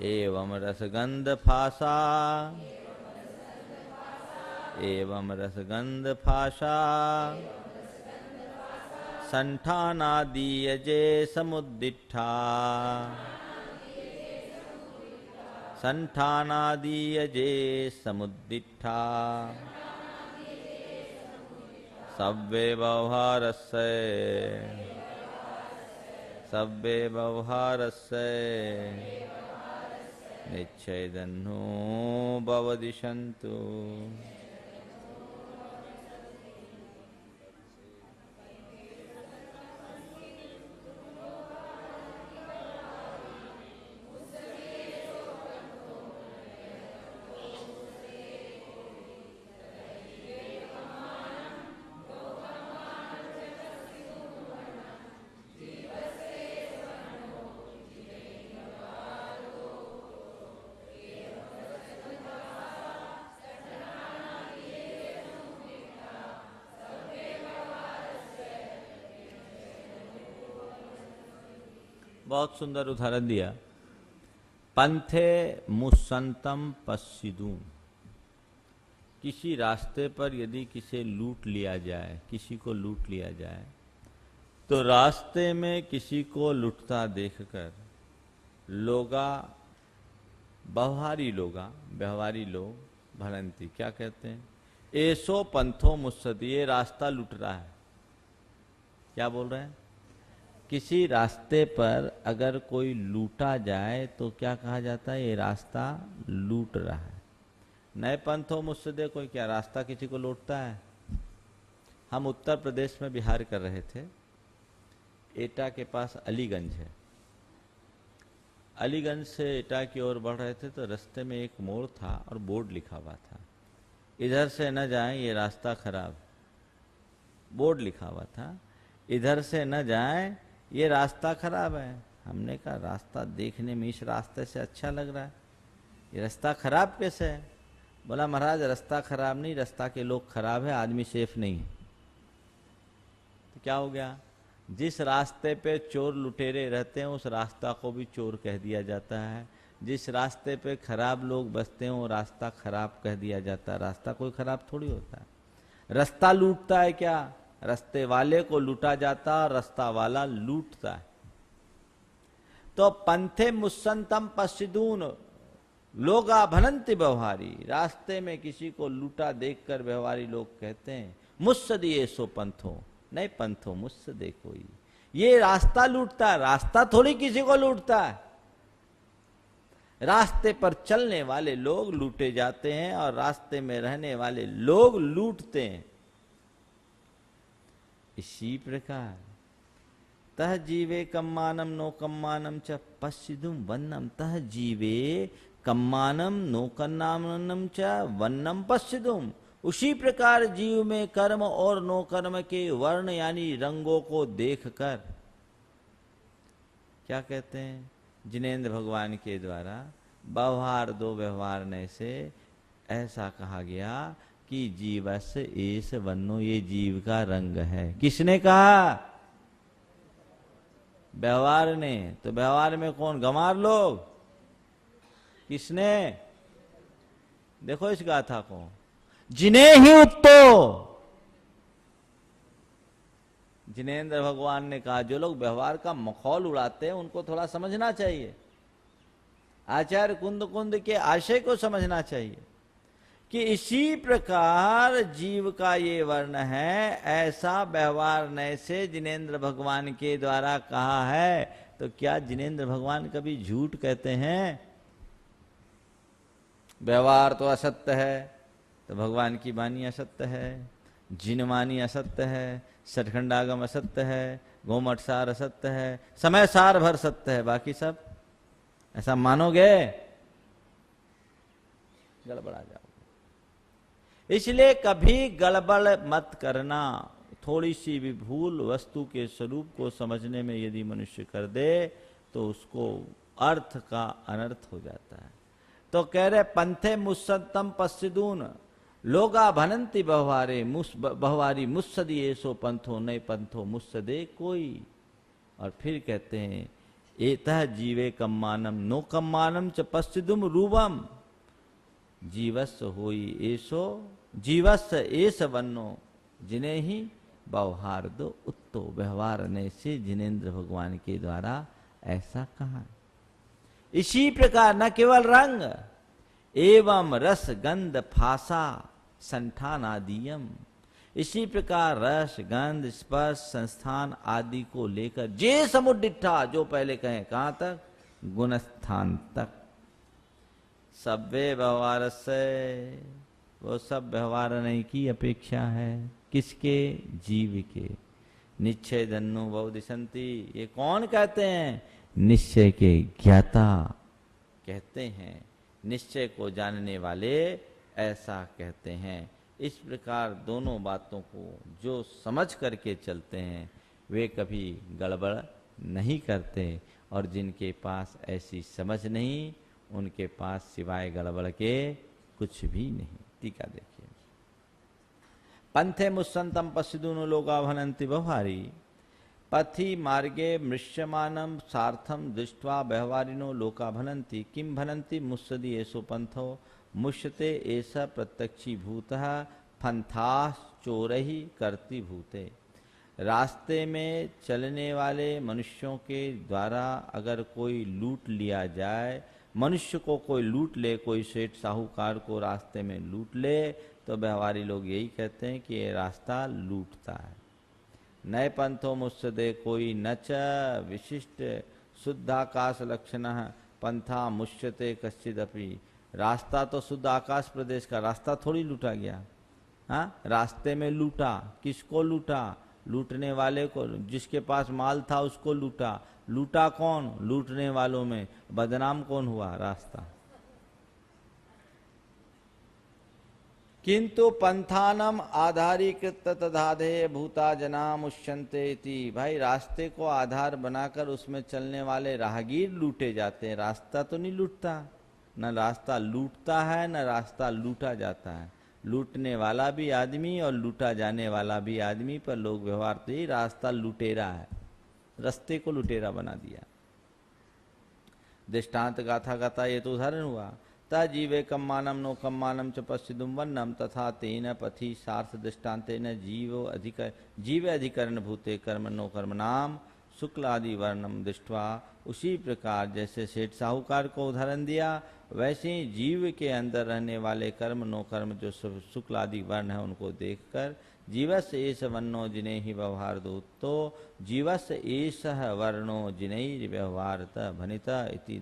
एवं रसगंध फासा, एवं रसगंध फासा, संठानादीयजे समुद्दिठा, संठानादीयजे समुद्दिठा, सव्वे व्यवहारस्य, सव्वे व्यवहारस्य, निच्छेदन्नो भवदिशन्तु। बहुत सुंदर उदाहरण दिया। पंथे मुसंतम पश्चिदू, किसी रास्ते पर यदि किसे लूट लिया जाए, किसी को लूट लिया जाए, तो रास्ते में किसी को लुटता देखकर लोगा, व्यवहारी लोग भरंती क्या कहते हैं, ऐसो पंथो मुस्सदी, ये रास्ता लूट रहा है। क्या बोल रहे हैं, किसी रास्ते पर अगर कोई लूटा जाए तो क्या कहा जाता है, ये रास्ता लूट रहा है। नए पंथों मुस्सदे, कोई क्या रास्ता किसी को लूटता है। हम उत्तर प्रदेश में विहार कर रहे थे, एटा के पास अलीगंज है। अलीगंज से एटा की ओर बढ़ रहे थे तो रास्ते में एक मोड़ था और बोर्ड लिखा हुआ था, इधर से न जाएं ये रास्ता खराब। बोर्ड लिखा हुआ था, इधर से न जाएं ये रास्ता खराब है। हमने कहा रास्ता देखने में इस रास्ते से अच्छा लग रहा है, ये रास्ता खराब कैसे है। बोला महाराज रास्ता खराब नहीं, रास्ता के लोग खराब है, आदमी सेफ नहीं है। तो क्या हो गया, जिस रास्ते पे चोर लुटेरे रहते हैं उस रास्ता को भी चोर कह दिया जाता है, जिस रास्ते पे खराब लोग बसते हैं वो रास्ता खराब कह दिया जाता है। रास्ता कोई खराब थोड़ी होता है। रास्ता लूटता है क्या, रास्ते वाले को लूटा जाता, रास्ता वाला लूटता है। तो पंथे मुस्संतम पश्चिदून लोगा भनंति व्यवहारी, रास्ते में किसी को लूटा देखकर व्यवहारी लोग कहते हैं मुस्सदी ऐसो पंथो, नहीं पंथो मुस्सदे कोई, ये रास्ता लूटता है, रास्ता थोड़ी किसी को लूटता है। रास्ते पर चलने वाले लोग लूटे जाते हैं और रास्ते में रहने वाले लोग लूटते हैं। इसी प्रकार तह जीवे कम्मानम नो कम्मानम च पश्चिदुम वन्नम, तह जीवे कम्मानम नो कन्नामनम च वन्नम पश्चिदुम, उसी प्रकार जीव में कर्म और नो कर्म के वर्ण यानी रंगों को देखकर क्या कहते हैं, जिनेंद्र भगवान के द्वारा व्यवहार दो व्यवहारने से ऐसा कहा गया कि जीवस एस वन्नो, ये जीव का रंग है। किसने कहा? व्यवहार ने। तो व्यवहार में कौन? गंवार लोग। किसने? देखो इस गाथा को, जिन्हें ही उत्तो, जिनेंद्र भगवान ने कहा जो लोग व्यवहार का मखौल उड़ाते हैं उनको थोड़ा समझना चाहिए, आचार्य कुंद कुंद के आशय को समझना चाहिए कि इसी प्रकार जीव का ये वर्ण है, ऐसा व्यवहार नय से जिनेंद्र भगवान के द्वारा कहा है। तो क्या जिनेंद्र भगवान कभी झूठ कहते हैं? व्यवहार तो असत्य है, तो भगवान की वाणी असत्य है, जिनवाणी असत्य है, सठखंडागम असत्य है, गोमठ सार असत्य है, समय सार भर सत्य है, बाकी सब ऐसा मानोगे? गड़बड़ा जाओगे। इसलिए कभी गड़बड़ मत करना। थोड़ी सी भी भूल वस्तु के स्वरूप को समझने में यदि मनुष्य कर दे तो उसको अर्थ का अनर्थ हो जाता है। तो कह रहे पंथे मुस्सतम पश्चिदून लोगा भनंती बहुवारे बहुवारी मुस्सदी ऐसो पंथो नए पंथो मुस्सदे कोई। और फिर कहते हैं एतः जीवे कम्मानम नो कम्मानम च पश्चिदुम रूपम जीवस होई ऐसो जीवस एस वन्नो जिन्हें ही व्यवहार दो उत्तो। व्यवहार ने से जिनेंद्र भगवान के द्वारा ऐसा कहा। इसी प्रकार न केवल रंग एवं रस गंध फासा संठान आदियम, इसी प्रकार रस गंध स्पर्श संस्थान आदि को लेकर जे समुद्दिठा, जो पहले कहें कहां तक? गुणस्थान तक। सभ्य व्यवहार से, वो सब व्यवहार नहीं की अपेक्षा है। किसके? जीव के। निश्चय धन्नो बहुदिशंति, ये कौन कहते हैं? निश्चय के ज्ञाता कहते हैं, निश्चय को जानने वाले ऐसा कहते हैं। इस प्रकार दोनों बातों को जो समझ करके चलते हैं वे कभी गड़बड़ नहीं करते, और जिनके पास ऐसी समझ नहीं उनके पास सिवाय गड़बड़ के कुछ भी नहीं। टीका देखिए, पंथे मुस्संतम पश्चिदून लोगा भनंति व्यवहारी पथि मार्गे मृष्यमानम सार्थम दृष्ट्वा व्यवहारिनो लोका भनंति किम भनंति मुस्सदी ऐसो पंथो मुष्यते ऐसा प्रत्यक्षी भूतः फंथास चोरही करती भूते। रास्ते में चलने वाले मनुष्यों के द्वारा अगर कोई लूट लिया जाए, मनुष्य को कोई लूट ले, कोई सेठ साहूकार को रास्ते में लूट ले, तो व्यवहारी लोग यही कहते हैं कि ये रास्ता लूटता है। नए पंथो मुस्सदे कोई नच विशिष्ट शुद्धाकाश लक्षण पंथा मुष्यते कश्चिदपि। रास्ता तो शुद्ध आकाश प्रदेश का रास्ता थोड़ी लूटा गया। हाँ, रास्ते में लूटा। किसको लूटा? लूटने वाले को, जिसके पास माल था उसको लूटा। लूटा कौन? लूटने वालों में बदनाम कौन हुआ? रास्ता। किंतु पंथानम आधारीकृत तदाधे भूता जना मुष्यन्ते इति। भाई रास्ते को आधार बनाकर उसमें चलने वाले राहगीर लूटे जाते हैं, रास्ता तो नहीं लूटता। न रास्ता लूटता है न रास्ता लूटा जाता है। लूटने वाला भी आदमी और लूटा जाने वाला भी आदमी, पर लोग व्यवहार तो ही रास्ता लुटेरा है, रास्ते को लुटेरा बना दिया। दृष्टांत गाथा गाथा ये तो उदाहरण हुआ। ता जीवे कम्मानम नो कम्मानम च पश्चिदुम वन्नम तथा तेन पथि सार्थ दृष्टान्तेन जीव अधिकरण भूते कर्म नो कर्म नाम शुक्ल आदि वर्णम दृष्टवा। उसी प्रकार जैसे सेठ साहूकार को उदाहरण दिया, वैसे ही जीव के अंदर रहने वाले कर्म नो कर्म जो शुक्ल आदि वर्ण है उनको देखकर जीवस एष वर्णो जिने ही व्यवहार दो, तो जीवस एष वर्णो जिने व्यवहारत भनित इति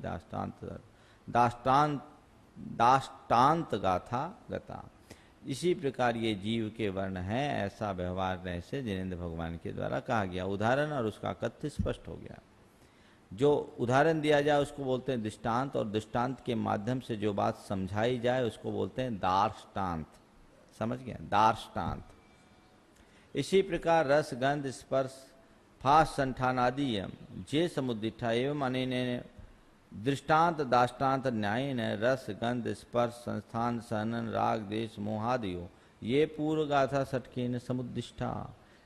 दाष्टान्त गाथा गता। इसी प्रकार ये जीव के वर्ण है, ऐसा व्यवहार रहने से जिनेंद्र भगवान के द्वारा कहा गया। उदाहरण और उसका कथ्य स्पष्ट हो गया। जो उदाहरण दिया जाए उसको बोलते हैं दृष्टांत, और दृष्टांत के माध्यम से जो बात समझाई जाए उसको बोलते हैं दार्ष्टान्त। समझ गया? दार्ष्टान्त। इसी प्रकार रस गंध स्पर्श फास संठान आदि जे समुद्दिठा एवं अनेन दृष्टांत दाष्टान्त न्यायेन रस गंध स्पर्श संस्थान सहनन राग देश मोहादियो ये पूर्व गाथा षटकेन समुद्दिष्टा।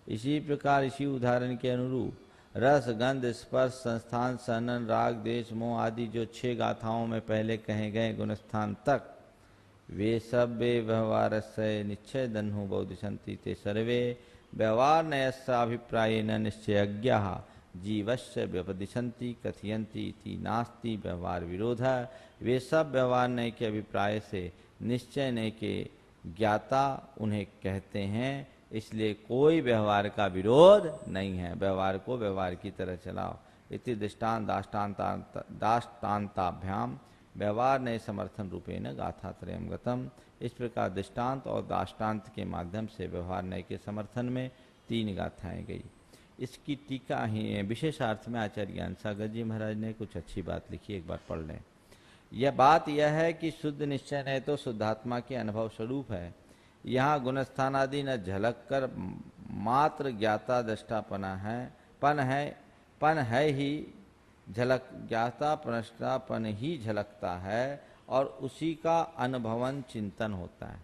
इसी प्रकार इसी उदाहरण के अनुरूप रस, गंध, स्पर्श, संस्थान, सनन, राग, देश, मोह आदि जो 6 गाथाओं में पहले कहे गए गुणस्थान तक वे सब वे व्यवहार से निश्चय दन्हु बौद्धिशंति ते सर्वे व्यवहार नयस्याभिप्राय न निश्चयज्ञा जीवस्य व्यपदिशंति कथयंती इति नास्ति व्यवहार विरोध। वे सब व्यवहार नय के अभिप्राय से निश्चय नय के ज्ञाता उन्हें कहते हैं, इसलिए कोई व्यवहार का विरोध नहीं है, व्यवहार को व्यवहार की तरह चलाओ। इति दृष्टांत दाष्टान्ताभ्याम व्यवहार नय समर्थन रूपेण गाथात्रयम् गतम्। इस प्रकार दृष्टांत और दाष्टान्त के माध्यम से व्यवहार नय के समर्थन में 3 गाथाएं गई। इसकी टीका ही विशेषार्थ में आचार्य ज्ञान सागर जी महाराज ने कुछ अच्छी बात लिखी, एक बार पढ़ लें। यह बात यह है कि शुद्ध निश्चय नय तो शुद्धात्मा के अनुभव स्वरूप है। यहाँ गुणस्थान आदि न झलक कर मात्र ज्ञाता दृष्टापना है, पन है ही झलक, ज्ञाता प्रष्टापन ही झलकता है और उसी का अनुभवन चिंतन होता है,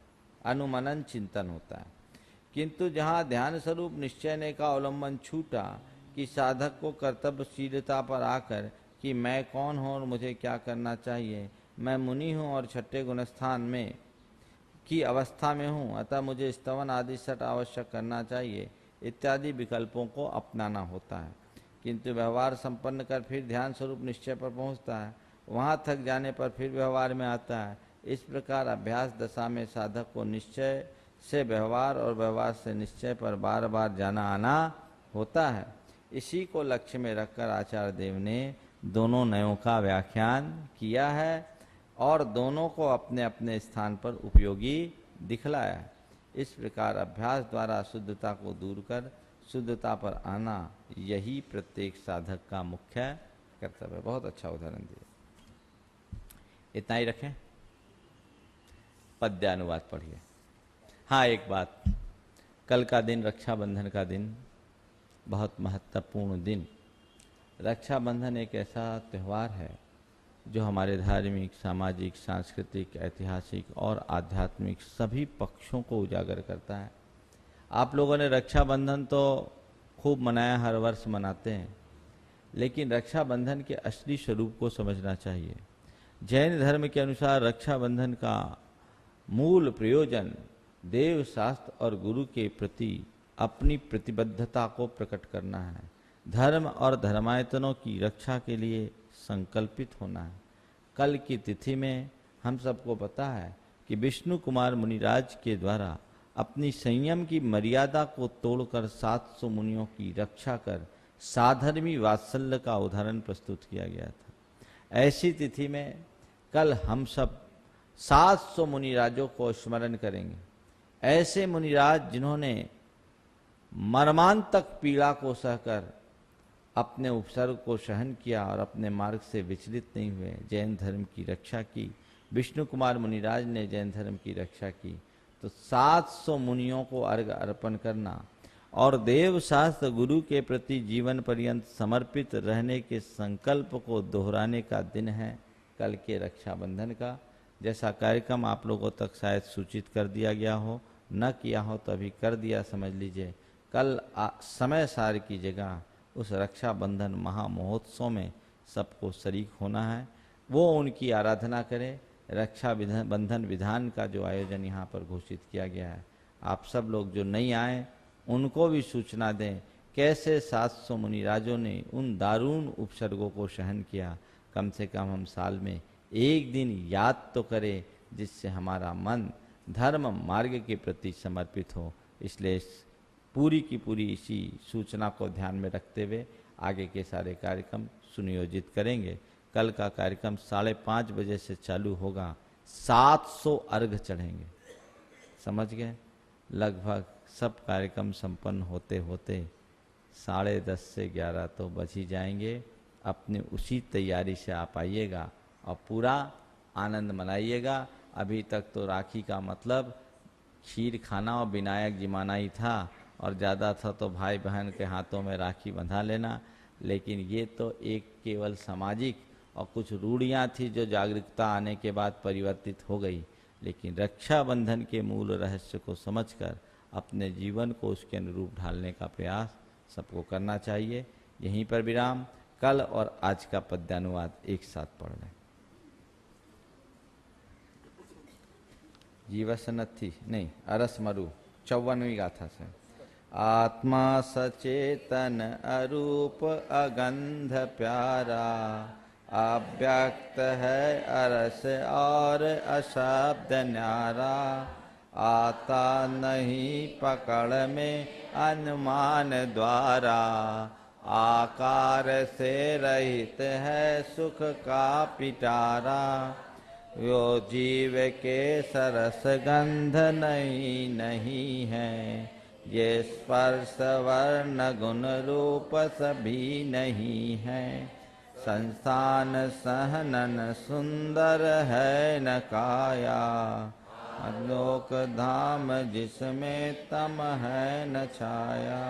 अनुमनन चिंतन होता है। किंतु जहाँ ध्यान स्वरूप निश्चय ने का अवलंबन छूटा कि साधक को कर्तव्यशीलता पर आकर कि मैं कौन हूँ और मुझे क्या करना चाहिए, मैं मुनि हूँ और छठे गुणस्थान में की अवस्था में हूँ, अतः मुझे स्तवन आदि सट आवश्यक करना चाहिए इत्यादि विकल्पों को अपनाना होता है। किंतु व्यवहार संपन्न कर फिर ध्यान स्वरूप निश्चय पर पहुँचता है, वहाँ थक जाने पर फिर व्यवहार में आता है। इस प्रकार अभ्यास दशा में साधक को निश्चय से व्यवहार और व्यवहार से निश्चय पर बार बार जाना आना होता है। इसी को लक्ष्य में रखकर आचार्य देव ने दोनों नयों का व्याख्यान किया है और दोनों को अपने अपने स्थान पर उपयोगी दिखलाया है। इस प्रकार अभ्यास द्वारा शुद्धता को दूर कर शुद्धता पर आना यही प्रत्येक साधक का मुख्य कर्तव्य है। बहुत अच्छा उदाहरण दिया। इतना ही रखें, पद्यानुवाद पढ़िए। हाँ, एक बात, कल का दिन रक्षाबंधन का दिन, बहुत महत्वपूर्ण दिन। रक्षाबंधन एक ऐसा त्यौहार है जो हमारे धार्मिक, सामाजिक, सांस्कृतिक, ऐतिहासिक और आध्यात्मिक सभी पक्षों को उजागर करता है। आप लोगों ने रक्षाबंधन तो खूब मनाया, हर वर्ष मनाते हैं, लेकिन रक्षाबंधन के असली स्वरूप को समझना चाहिए। जैन धर्म के अनुसार रक्षाबंधन का मूल प्रयोजन देव, शास्त्र और गुरु के प्रति अपनी प्रतिबद्धता को प्रकट करना है, धर्म और धर्मायतनों की रक्षा के लिए संकल्पित होना है। कल की तिथि में हम सबको पता है कि विष्णु कुमार मुनिराज के द्वारा अपनी संयम की मर्यादा को तोड़कर 700 मुनियों की रक्षा कर साधर्मी वात्सल्य का उदाहरण प्रस्तुत किया गया था। ऐसी तिथि में कल हम सब 700 मुनिराजों को स्मरण करेंगे। ऐसे मुनिराज जिन्होंने मर्मांतक पीड़ा को सहकर अपने उपसर्ग को सहन किया और अपने मार्ग से विचलित नहीं हुए, जैन धर्म की रक्षा की। विष्णु कुमार मुनिराज ने जैन धर्म की रक्षा की, तो 700 मुनियों को अर्घ अर्पण करना और देव, शास्त्र, गुरु के प्रति जीवन पर्यंत समर्पित रहने के संकल्प को दोहराने का दिन है कल के रक्षाबंधन का। जैसा कार्यक्रम आप लोगों तक शायद सूचित कर दिया गया हो, न किया हो तो अभी कर दिया समझ लीजिए। कल समय सार की जगह उस रक्षाबंधन महामहोत्सव में सबको शरीक होना है, वो उनकी आराधना करें। रक्षा बंधन विधान का जो आयोजन यहाँ पर घोषित किया गया है, आप सब लोग जो नहीं आए उनको भी सूचना दें कैसे 700 मुनिराजों ने उन दारुण उपसर्गों को सहन किया। कम से कम हम साल में एक दिन याद तो करें, जिससे हमारा मन धर्म मार्ग के प्रति समर्पित हो। इसलिए पूरी की पूरी इसी सूचना को ध्यान में रखते हुए आगे के सारे कार्यक्रम सुनियोजित करेंगे। कल का कार्यक्रम 5:30 बजे से चालू होगा, 700 अर्घ चढ़ेंगे, समझ गए। लगभग सब कार्यक्रम संपन्न होते होते 10:30 से 11 तो बज ही जाएंगे। अपने उसी तैयारी से आप आइएगा और पूरा आनंद मनाइएगा। अभी तक तो राखी का मतलब खीर खाना और विनायक जिमाना ही था, और ज़्यादा था तो भाई बहन के हाथों में राखी बंधा लेना। लेकिन ये तो एक केवल सामाजिक और कुछ रूढ़ियाँ थी जो जागरूकता आने के बाद परिवर्तित हो गई। लेकिन रक्षाबंधन के मूल रहस्य को समझकर अपने जीवन को उसके अनुरूप ढालने का प्रयास सबको करना चाहिए। यहीं पर विराम। कल और आज का पद्यानुवाद एक साथ पढ़ लें। जीवसनथी नहीं, अरसमरु 54वीं गाथा से। आत्मा सचेतन अरूप अगंध प्यारा, अव्यक्त है अरस और अशब्द न्यारा। आता नहीं पकड़ में अनुमान द्वारा, आकार से रहित है सुख का पिटारा। यो जीव के सरस गंध नहीं है, ये स्पर्श वर्ण गुण रूप सभी नहीं है। संस्थान सहनन सुंदर है न काया, अलोक धाम जिसमें तम है न छाया।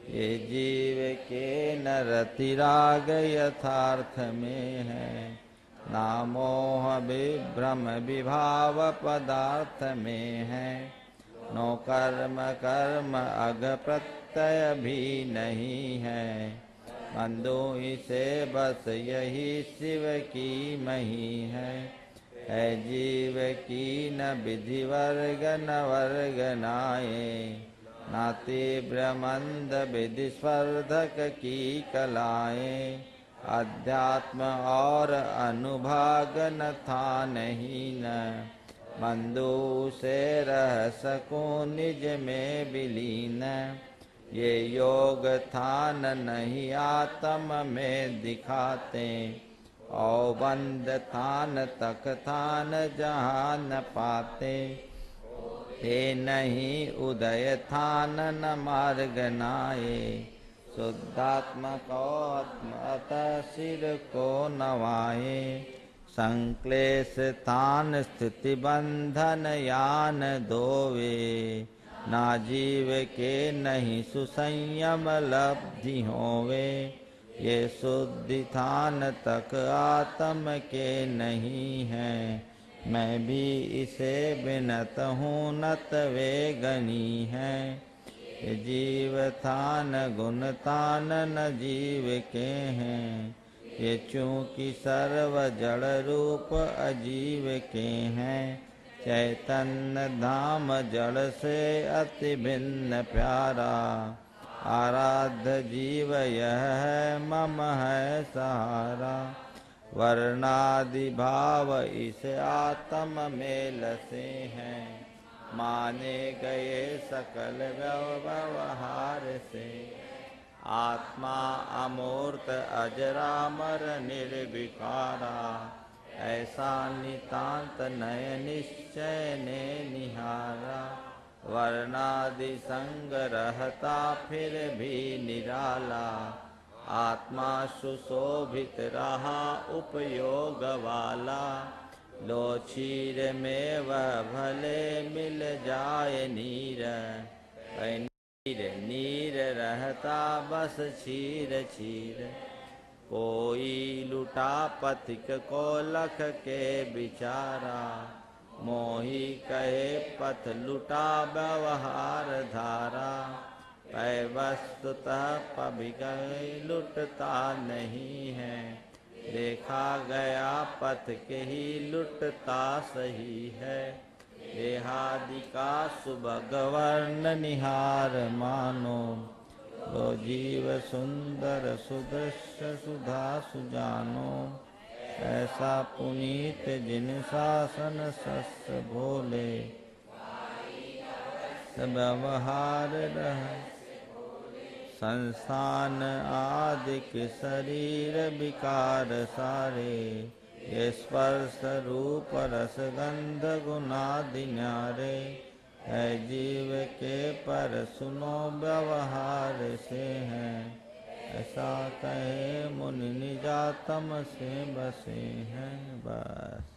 ये जीव के न रतिराग यथार्थ में है, ना मोह विभ्रम विभाव पदार्थ में है। नो कर्म कर्म अग प्रत्यय भी नहीं है, बंधु इसे बस यही शिव की मही है। जीव की न विधि वर्ग न वर्ग नाये, ना तीव्र मंद विधि स्पर्धक की कलाएं। अध्यात्म और अनुभाग न था नहीं न, बंधु से रह सकूं निज में विलीन। ये योग थान नहीं आत्म में दिखाते, और बंद थान तक थान जहाँ न पाते। ते नहीं उदय थान न मार्ग नाये, शुद्धात्मा को आत्मत सिर को नवाए। संक्लेश थान स्थिति बंधन यान दोवे, ना जीव के नहीं सुसंयम लब्धि होवे। ये शुद्धि थान तक आत्म के नहीं है, मैं भी इसे बिनत हूँ नत वे गनी है। जीव थान गुण तान न जीव के हैं, ये चूंकि सर्व जड़ रूप अजीव के हैं। चैतन्य धाम जड़ से अति भिन्न प्यारा, आराध्य जीव यह है मम है सहारा। वर्णादि भाव इस आत्म में लसे हैं, माने गए सकल व्यवहार से। आत्मा अमूर्त अजरामर निर्विकारा, ऐसा नितांत नय निश्चय ने निहारा। वर्णादि संग रहता फिर भी निराला, आत्मा सुशोभित रहा उपयोग वाला। लो क्षीर में वह भले मिल जाए नीर, नीर नीर रहता बस क्षीर क्षीर। कोई लुटा पथिक को लख के बिचारा, मोही कहे पथ लुटा व्यवहार धारा। पै वस्तुतः पभिक लुटता नहीं है, देखा गया पथ के ही लुटता सही है। देहादि का सुभग वर्ण निहार मानो, लो जीव सुंदर सुदृश्य सुधा सुजानो। ऐसा पुनीत जिन शासन सस भोले, व्यवहार रह संस्थान आदिक शरीर विकार सारे। ये स्पर्श रूप रस गंध गुणादि न्यारे, है जीव के पर सुनो व्यवहार से हैं। ऐसा कहे मुनि निजातम से बसे हैं। बस।